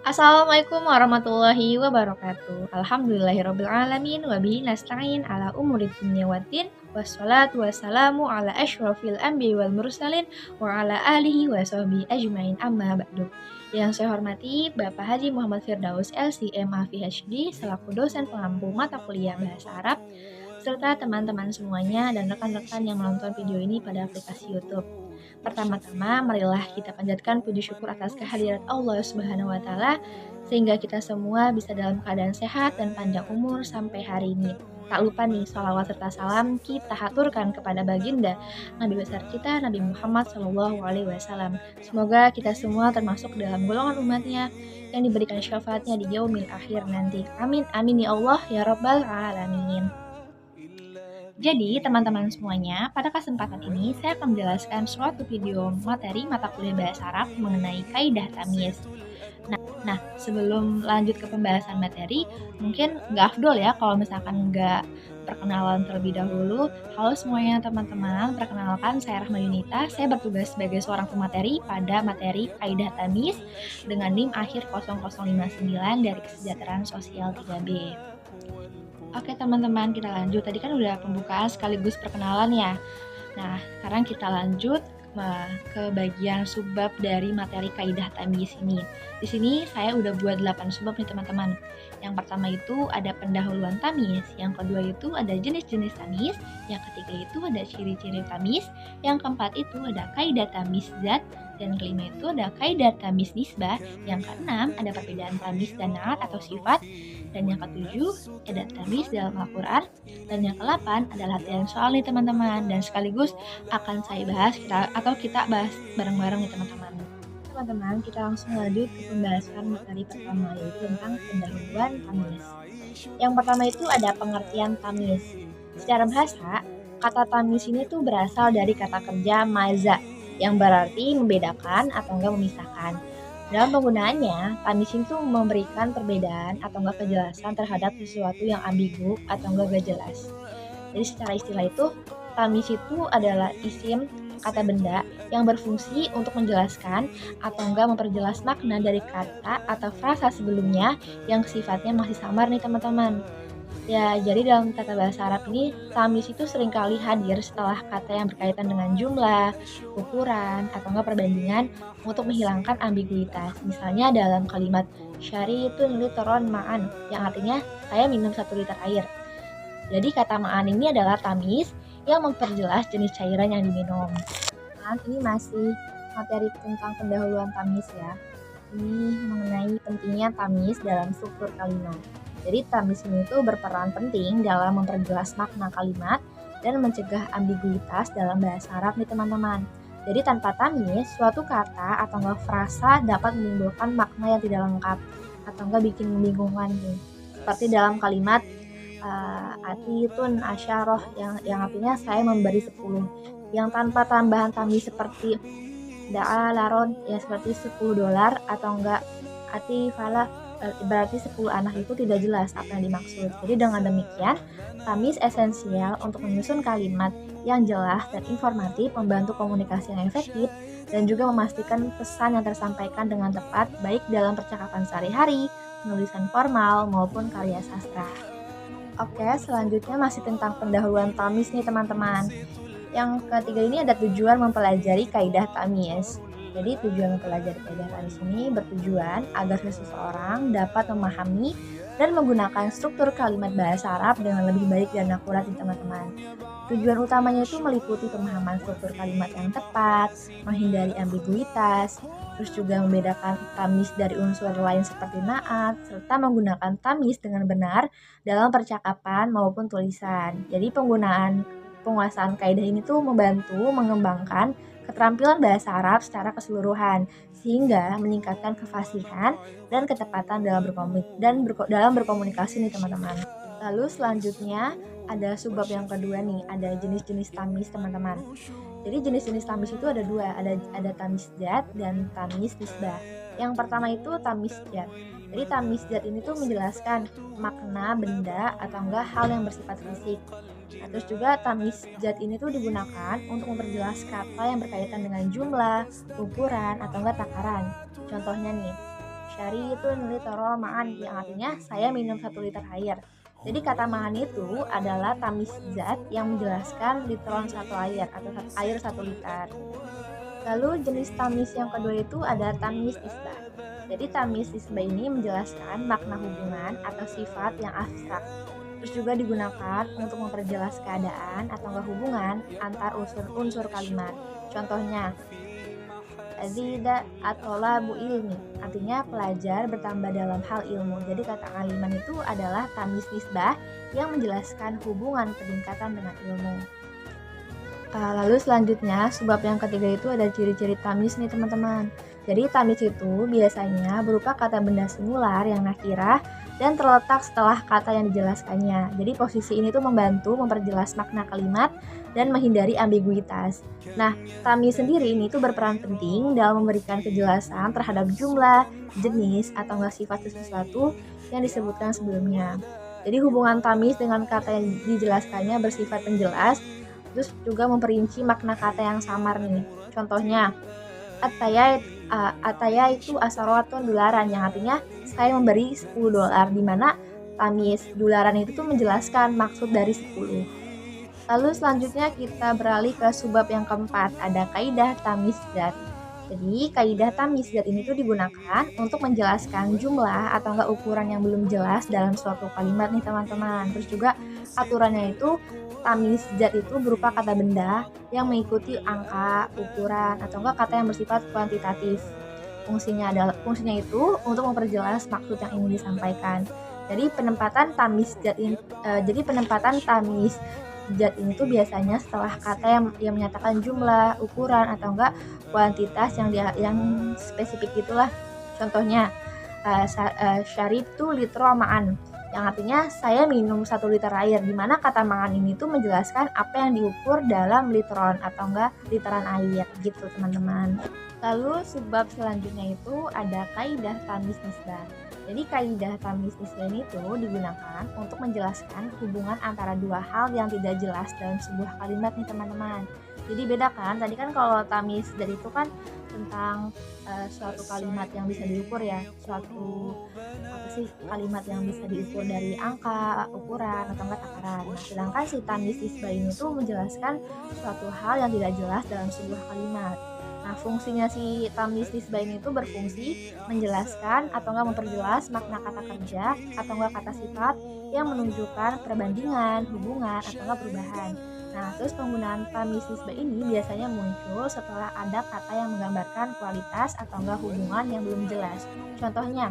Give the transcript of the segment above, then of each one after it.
Assalamualaikum warahmatullahi wabarakatuh. Alhamdulillahirabbil alamin wa bihi nasta'in ala umuri dunya waddin. Wassalatu wassalamu ala asyrofil anbiya'i wal mursalin wa ala alihi wa sahbihi ajmain amma ba'du. Yang saya hormati Bapak Haji Muhammad Firdaus LCMA PhD selaku dosen pengampu mata kuliah Bahasa Arab serta teman-teman semuanya dan rekan-rekan yang menonton video ini pada aplikasi YouTube. Pertama-tama, marilah kita panjatkan puji syukur atas kehadirat Allah Subhanahu wa taala sehingga kita semua bisa dalam keadaan sehat dan panjang umur sampai hari ini. Tak lupa nih, sholawat serta salam kita haturkan kepada baginda Nabi besar kita Nabi Muhammad SAW. Semoga kita semua termasuk dalam golongan umatnya yang diberikan syafaatnya di yaumil akhir nanti. Amin amin ya Allah ya rabbal alamin. Jadi, teman-teman semuanya, pada kesempatan ini saya akan menjelaskan suatu video materi mata kuliah Bahasa Arab mengenai kaidah tamyiz. Nah, sebelum lanjut ke pembahasan materi, mungkin nggak afdol ya kalau misalkan nggak perkenalan terlebih dahulu. Halo semuanya teman-teman, perkenalkan saya Rahma Yunita. Saya bertugas sebagai seorang pemateri pada materi kaidah tamyiz dengan NIM akhir 0059 dari Kesejahteraan Sosial 3B. Oke teman-teman, kita lanjut. Tadi kan udah pembukaan sekaligus perkenalan ya. Nah, sekarang kita lanjut ke bagian subbab dari materi kaidah tamyiz ini. Di sini saya udah buat 8 subbab nih teman-teman. Yang pertama itu ada pendahuluan tamyiz, yang kedua itu ada jenis-jenis tamyiz, yang ketiga itu ada ciri-ciri tamyiz, yang keempat itu ada kaidah tamyiz zat, dan kelima itu ada kaidah tamyiz nisbah, yang keenam ada perbedaan tamyiz dan na'at atau sifat, dan yang ketujuh ada tamyiz dalam Al-Quran, dan yang ke-8 adalah latihan soal nih teman-teman, dan sekaligus akan saya bahas kita bahas bareng-bareng nih teman-teman. Teman-teman, kita langsung lanjut ke pembahasan materi pertama, yaitu tentang pendahuluan tamyiz. Yang pertama itu ada pengertian tamyiz. Secara bahasa, kata tamyiz ini tuh berasal dari kata kerja maza, yang berarti membedakan atau enggak memisahkan. Dalam penggunaannya, tamyiz itu memberikan perbedaan atau enggak kejelasan terhadap sesuatu yang ambigu atau enggak jelas. Jadi secara istilah itu, tamyiz itu adalah isim kata benda yang berfungsi untuk menjelaskan atau enggak memperjelas makna dari kata atau frasa sebelumnya yang sifatnya masih samar nih teman-teman. Ya, jadi dalam tata bahasa Arab ini, tamyiz itu seringkali hadir setelah kata yang berkaitan dengan jumlah, ukuran, atau enggak perbandingan untuk menghilangkan ambiguitas. Misalnya dalam kalimat syaritun literon ma'an, yang artinya saya minum 1 liter air. Jadi kata ma'an ini adalah tamyiz yang memperjelas jenis cairan yang diminum. Nah, ini masih materi tentang pendahuluan tamyiz ya. Ini mengenai pentingnya tamyiz dalam struktur kalimat. Jadi tamyiz ini tuh berperan penting dalam memperjelas makna kalimat dan mencegah ambiguitas dalam bahasa Arab nih teman-teman. Jadi tanpa tamyiz, suatu kata atau enggak frasa dapat menimbulkan makna yang tidak lengkap atau enggak bikin membingungkan nih. Seperti dalam kalimat atitun asyaroh yang artinya saya memberi 10, yang tanpa tambahan tamyiz seperti da'alaron ya seperti $10 atau enggak atifala berarti 10 anak itu tidak jelas apa yang dimaksud. Jadi dengan demikian tamyiz esensial untuk menyusun kalimat yang jelas dan informatif, membantu komunikasi yang efektif dan juga memastikan pesan yang tersampaikan dengan tepat baik dalam percakapan sehari-hari, penulisan formal maupun karya sastra. Oke, selanjutnya masih tentang pendahuluan tamyiz nih teman-teman. Yang ketiga ini ada tujuan mempelajari kaidah tamyiz. Jadi tujuan mempelajari kaidah tamyiz ini bertujuan agar seseorang dapat memahami dan menggunakan struktur kalimat bahasa Arab dengan lebih baik dan akurat nih teman-teman. Tujuan utamanya itu meliputi pemahaman struktur kalimat yang tepat, menghindari ambiguitas, terus juga membedakan tamyiz dari unsur lain seperti na'at, serta menggunakan tamyiz dengan benar dalam percakapan maupun tulisan. Jadi penguasaan kaidah ini tuh membantu mengembangkan keterampilan bahasa Arab secara keseluruhan sehingga meningkatkan kefasihan dan ketepatan dalam berkomunikasi nih teman-teman. Lalu selanjutnya ada subbab yang kedua nih, ada jenis-jenis tamyiz teman-teman. Jadi jenis-jenis tamyiz itu ada dua, ada tamyiz zat dan tamyiz nisbah. Yang pertama itu tamyiz zat. Jadi tamyiz zat ini tuh menjelaskan makna benda atau enggak hal yang bersifat fisik. Nah, terus juga tamyiz zat ini tuh digunakan untuk memperjelas kata yang berkaitan dengan jumlah, ukuran, atau enggak takaran. Contohnya nih, syaritun litoro ma'an, yang artinya saya minum 1 liter air. Jadi kata ma'an itu adalah tamis zat yang menjelaskan literon 1 air atau air 1 liter. Lalu jenis tamis yang kedua itu ada tamis nisbah. Jadi tamis nisbah ini menjelaskan makna hubungan atau sifat yang abstrak. Terus juga digunakan untuk memperjelas keadaan atau enggak hubungan antar unsur kalimat. Contohnya, zida atau labu ilmi, artinya pelajar bertambah dalam hal ilmu. Jadi kata aliman itu adalah tamis nisbah yang menjelaskan hubungan peningkatan dengan ilmu. Lalu selanjutnya, sebab yang ketiga itu ada ciri-ciri tamis nih teman-teman. Jadi tamis itu biasanya berupa kata benda singular yang nakirah dan terletak setelah kata yang dijelaskannya. Jadi posisi ini tuh membantu memperjelas makna kalimat dan menghindari ambiguitas. Nah, tamis sendiri ini tuh berperan penting dalam memberikan kejelasan terhadap jumlah, jenis, atau enggak sifat sesuatu yang disebutkan sebelumnya. Jadi hubungan tamis dengan kata yang dijelaskannya bersifat penjelas, terus juga memperinci makna kata yang samar nih. Contohnya, ataya itu asaratun dolaran, yang artinya saya memberi $10, di mana tamis dolaran itu tuh menjelaskan maksud dari 10. Lalu selanjutnya kita beralih ke subbab yang keempat, ada kaidah tamis zat. Jadi kaidah tamis zat ini tuh digunakan untuk menjelaskan jumlah atau enggak ukuran yang belum jelas dalam suatu kalimat nih teman-teman. Terus juga aturannya itu tamis zat itu berupa kata benda yang mengikuti angka, ukuran, atau enggak kata yang bersifat kuantitatif. Fungsinya itu untuk memperjelas maksud yang ingin disampaikan. Jadi penempatan tamis zat ini tuh biasanya setelah kata yang menyatakan jumlah, ukuran, atau enggak kuantitas yang spesifik itulah. Contohnya, syaritu litro ma'an, yang artinya saya minum 1 liter air, di mana kata ma'an ini tuh menjelaskan apa yang diukur dalam literon atau enggak literan air gitu teman-teman. Lalu sebab selanjutnya itu ada kaidah tamis nisbah. Jadi kaidah tamis nisbah ini tuh digunakan untuk menjelaskan hubungan antara dua hal yang tidak jelas dalam sebuah kalimat nih teman-teman. Jadi beda kan, tadi kan kalau tamis dari itu kan tentang suatu kalimat yang bisa diukur ya, kalimat yang bisa diukur dari angka, ukuran, atau enggak takaran. Nah, sedangkan si tamis nisbah ini tuh menjelaskan suatu hal yang tidak jelas dalam sebuah kalimat. Nah, fungsinya si tamis nisbah ini tuh berfungsi menjelaskan atau enggak memperjelas makna kata kerja atau enggak kata sifat yang menunjukkan perbandingan, hubungan, atau enggak perubahan. Nah, terus penggunaan tamis nisbah ini biasanya muncul setelah ada kata yang menggambarkan kualitas atau enggak hubungan yang belum jelas. Contohnya,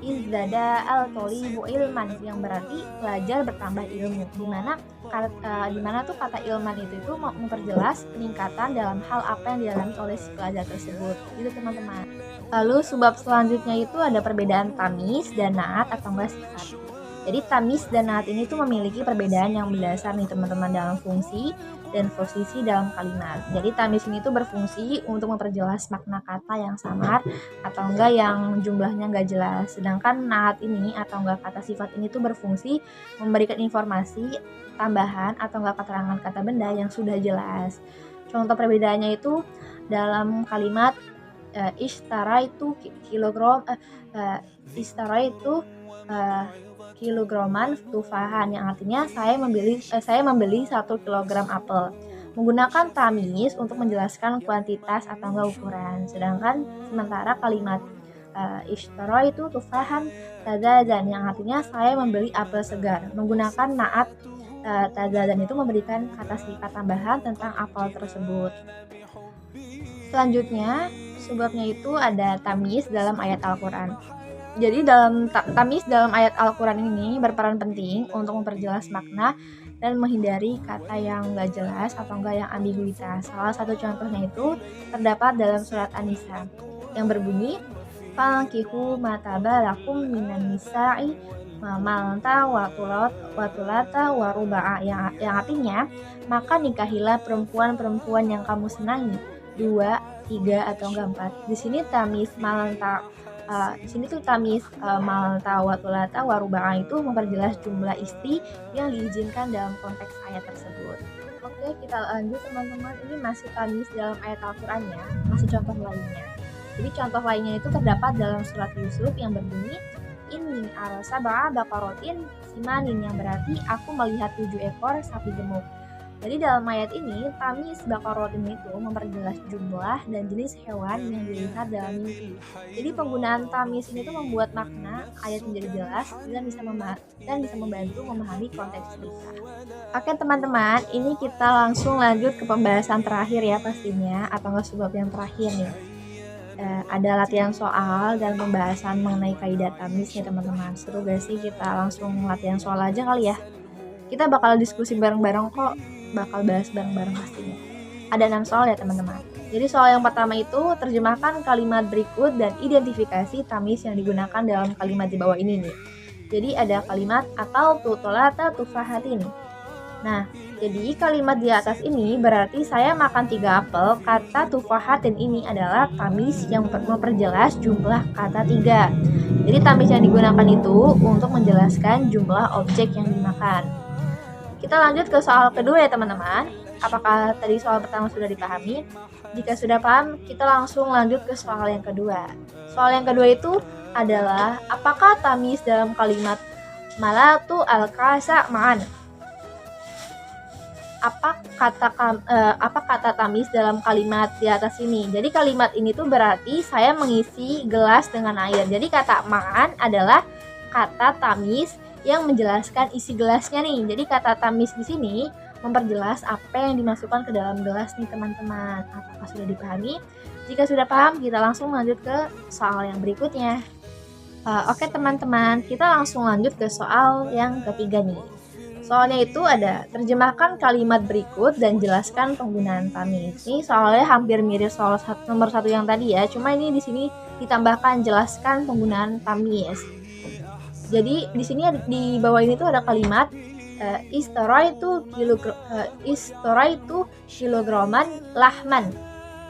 izdada al-tholibu ilman, yang berarti pelajar bertambah ilmu, dimana tuh kata ilman itu memperjelas peningkatan dalam hal apa yang dialami oleh si pelajar tersebut gitu teman-teman. Lalu sebab selanjutnya itu ada perbedaan tamis dan naat atau enggak sifat. Jadi tamis dan naat ini tuh memiliki perbedaan yang mendasar nih teman-teman dalam fungsi dan posisi dalam kalimat. Jadi tamis ini tuh berfungsi untuk memperjelas makna kata yang samar atau enggak yang jumlahnya enggak jelas. Sedangkan naat ini atau enggak kata sifat ini tuh berfungsi memberikan informasi tambahan atau enggak keterangan kata benda yang sudah jelas. Contoh perbedaannya itu dalam kalimat ishtara itu kilograman tufahan, yang artinya saya membeli 1 kilogram apel, menggunakan tamis untuk menjelaskan kuantitas atau enggak ukuran. Sementara kalimat ishtara itu tufahan tazadan, yang artinya saya membeli apel segar, menggunakan naat tazadan itu memberikan kata sifat tambahan tentang apel tersebut. Selanjutnya, sebabnya itu ada tamis dalam ayat Al-Quran. Jadi dalam tamis dalam ayat Al-Quran ini berperan penting untuk memperjelas makna dan menghindari kata yang enggak jelas atau enggak yang ambiguitas. Salah satu contohnya itu terdapat dalam surat An-Nisa yang berbunyi fankihu matabalakum minan nisa'i malta wa tulata wa ruba'a, yang artinya maka nikahilah perempuan-perempuan yang kamu senangi, 2, 3 atau enggak 4. Di sini tamis malta malta wa tulata wa ruba'a itu memperjelas jumlah istri yang diizinkan dalam konteks ayat tersebut. Oke, kita lanjut teman-teman. Ini masih tamis dalam ayat Al-Qur'an ya, masih contoh lainnya. Jadi contoh lainnya itu terdapat dalam surat Yusuf yang berbunyi Inni arasa ba'a baqaratin simanin, yang berarti aku melihat 7 ekor sapi gemuk. Jadi dalam ayat ini, tamis baqaratin itu memperjelas jumlah dan jenis hewan yang dilihat dalam mimpi. Jadi penggunaan tamis ini tuh membuat makna ayat menjadi jelas dan bisa membantu memahami konteks cerita. Oke teman-teman, ini kita langsung lanjut ke pembahasan terakhir ya pastinya, atau nggak sebab yang terakhir nih. Ada latihan soal dan pembahasan mengenai kaidah tamis nih teman-teman. Seru gak sih kita langsung latihan soal aja kali ya? Kita bakal diskusi bareng-bareng kok, bakal bahas bareng-bareng pastinya. Ada 6 soal ya teman-teman. Jadi soal yang pertama itu terjemahkan kalimat berikut dan identifikasi tamis yang digunakan dalam kalimat di bawah ini nih. Jadi ada kalimat akal tu tolata tufahatin. Nah, jadi kalimat di atas ini berarti saya makan 3 apel. Kata tufahatin ini adalah tamis yang memperjelas jumlah kata 3. Jadi tamis yang digunakan itu untuk menjelaskan jumlah objek yang dimakan. Kita lanjut ke soal kedua ya teman-teman. Apakah tadi soal pertama sudah dipahami? Jika sudah paham, kita langsung lanjut ke soal yang kedua. Soal yang kedua itu adalah apakah tamis dalam kalimat malatu al-kasa ma'an? Apa kata tamis dalam kalimat di atas ini? Jadi kalimat ini tuh berarti saya mengisi gelas dengan air. Jadi kata ma'an adalah kata tamis yang menjelaskan isi gelasnya nih. Jadi kata tamis di sini memperjelas apa yang dimasukkan ke dalam gelas nih teman-teman. Apakah sudah dipahami? Jika sudah paham, kita langsung lanjut ke soal yang berikutnya. Oke teman-teman, kita langsung lanjut ke soal yang ketiga nih. Soalnya itu ada terjemahkan kalimat berikut dan jelaskan penggunaan tamis. Ini soalnya hampir mirip soal nomor 1 yang tadi ya, cuma ini di sini ditambahkan jelaskan penggunaan tamis. Jadi di sini di bawah ini tuh ada kalimat istoraitu kilograman lahman.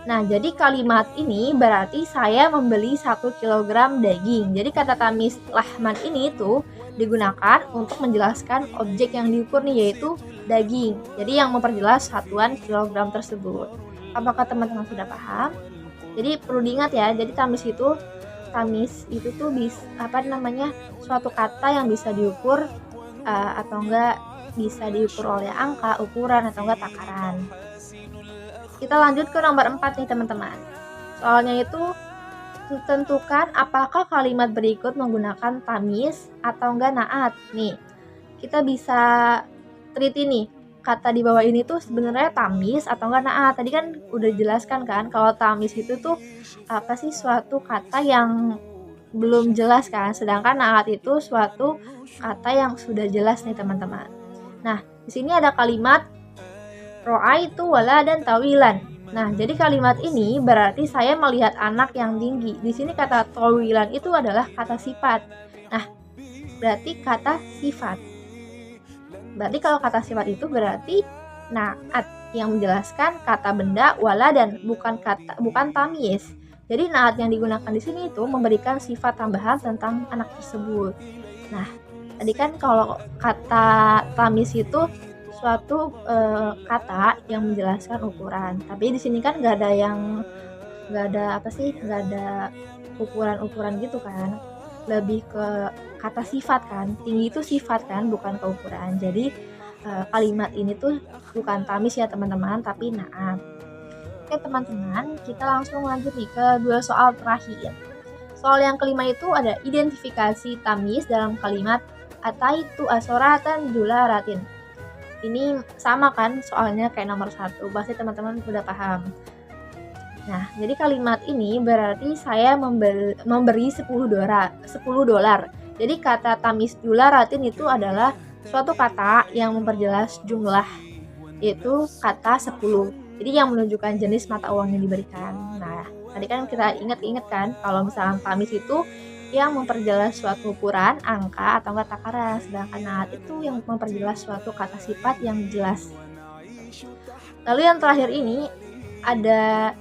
Nah, jadi kalimat ini berarti saya membeli 1 kilogram daging. Jadi kata tamis lahman ini tuh digunakan untuk menjelaskan objek yang diukur nih, yaitu daging. Jadi yang memperjelas satuan kilogram tersebut. Apakah teman-teman sudah paham? Jadi perlu diingat ya, jadi tamis itu tuh suatu kata yang bisa diukur atau enggak bisa diukur oleh angka, ukuran atau enggak takaran. Kita lanjut ke nomor 4 nih teman-teman. Soalnya itu tentukan apakah kalimat berikut menggunakan tamis atau enggak naat. Nih, kita bisa teliti nih, kata di bawah ini tuh sebenarnya tamis atau enggak naat. Tadi kan udah jelaskan kan kalau tamis itu tuh apa sih, suatu kata yang belum jelas kan, sedangkan naat itu suatu kata yang sudah jelas nih teman-teman. Nah, di sini ada kalimat ro'aitu waladan tawilan. Nah, jadi kalimat ini berarti saya melihat anak yang tinggi. Di sini kata tawilan itu adalah kata sifat. Nah, berarti kata sifat. Berarti kalau kata sifat itu berarti naat yang menjelaskan kata benda waladan, bukan tamis. Jadi naat yang digunakan di sini itu memberikan sifat tambahan tentang anak tersebut. Nah, tadi kan kalau kata tamis itu suatu kata yang menjelaskan ukuran, tapi di sini kan nggak ada ukuran gitu kan, lebih ke kata sifat kan, tinggi itu sifat kan, bukan ke ukuran. Jadi kalimat ini tuh bukan tamis ya teman-teman, tapi naat. Oke teman-teman, kita langsung lanjut nih ke 2 soal terakhir. Soal yang kelima itu ada identifikasi tamis dalam kalimat ataitu asoratan jularatin. Ini sama kan soalnya kayak nomor 1, pasti teman-teman sudah paham. Nah, jadi kalimat ini berarti saya memberi $10. Jadi kata tamis jularatin itu adalah suatu kata yang memperjelas jumlah, yaitu kata 10. Jadi yang menunjukkan jenis mata uang yang diberikan. Nah, tadi kan kita ingat kan kalau misalnya tamis itu yang memperjelas suatu ukuran, angka atau enggak takaran, sedangkan naat itu yang memperjelas suatu kata sifat yang jelas. Lalu yang terakhir ini ada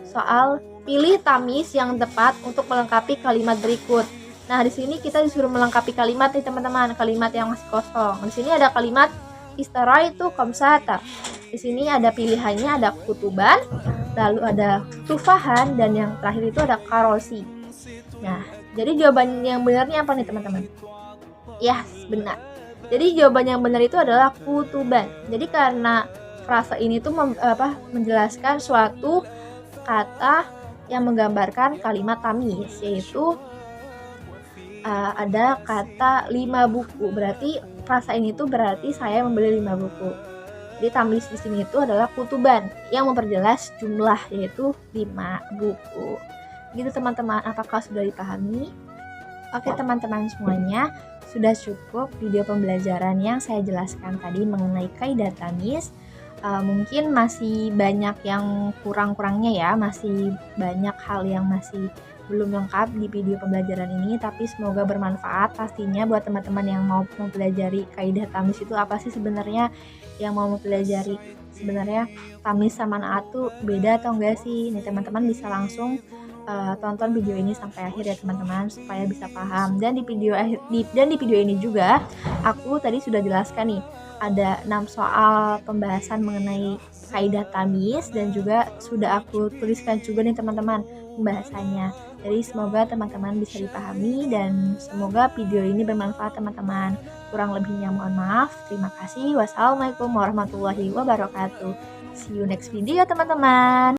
soal pilih tamis yang tepat untuk melengkapi kalimat berikut. Nah, di sini kita disuruh melengkapi kalimat nih teman-teman, kalimat yang masih kosong. Di sini ada kalimat istaraitu khamsata. Di sini ada pilihannya, ada kutuban, lalu ada tufahan, dan yang terakhir itu ada karosi. Nah, jadi jawaban yang benarnya apa nih teman-teman? Ya, benar. Jadi jawaban yang benar itu adalah kutuban. Jadi karena frasa ini tuh menjelaskan suatu kata yang menggambarkan kalimat tamis, yaitu ada kata 5 buku. Berarti frasa ini tuh berarti saya membeli 5 buku. Jadi tamis di sini itu adalah kutuban yang memperjelas jumlah, yaitu 5 buku. Gitu teman-teman, apakah sudah dipahami? Oke teman-teman semuanya, sudah cukup video pembelajaran yang saya jelaskan tadi mengenai kaidah tamis. Mungkin masih banyak yang kurang-kurangnya ya, masih banyak hal yang masih belum lengkap di video pembelajaran ini, tapi semoga bermanfaat pastinya buat teman-teman yang mau mempelajari kaidah tamis itu apa sih sebenarnya, yang mau mempelajari sebenarnya tamis sama naat tuh beda atau enggak sih. Nih teman-teman bisa langsung tonton video ini sampai akhir ya teman-teman supaya bisa paham. Dan di video ini juga aku tadi sudah jelaskan nih ada 6 soal pembahasan mengenai kaidah tamis, dan juga sudah aku tuliskan juga nih teman-teman pembahasannya. Jadi semoga teman-teman bisa dipahami dan semoga video ini bermanfaat teman-teman. Kurang lebihnya mohon maaf. Terima kasih. Wassalamualaikum warahmatullahi wabarakatuh. See you next video teman-teman.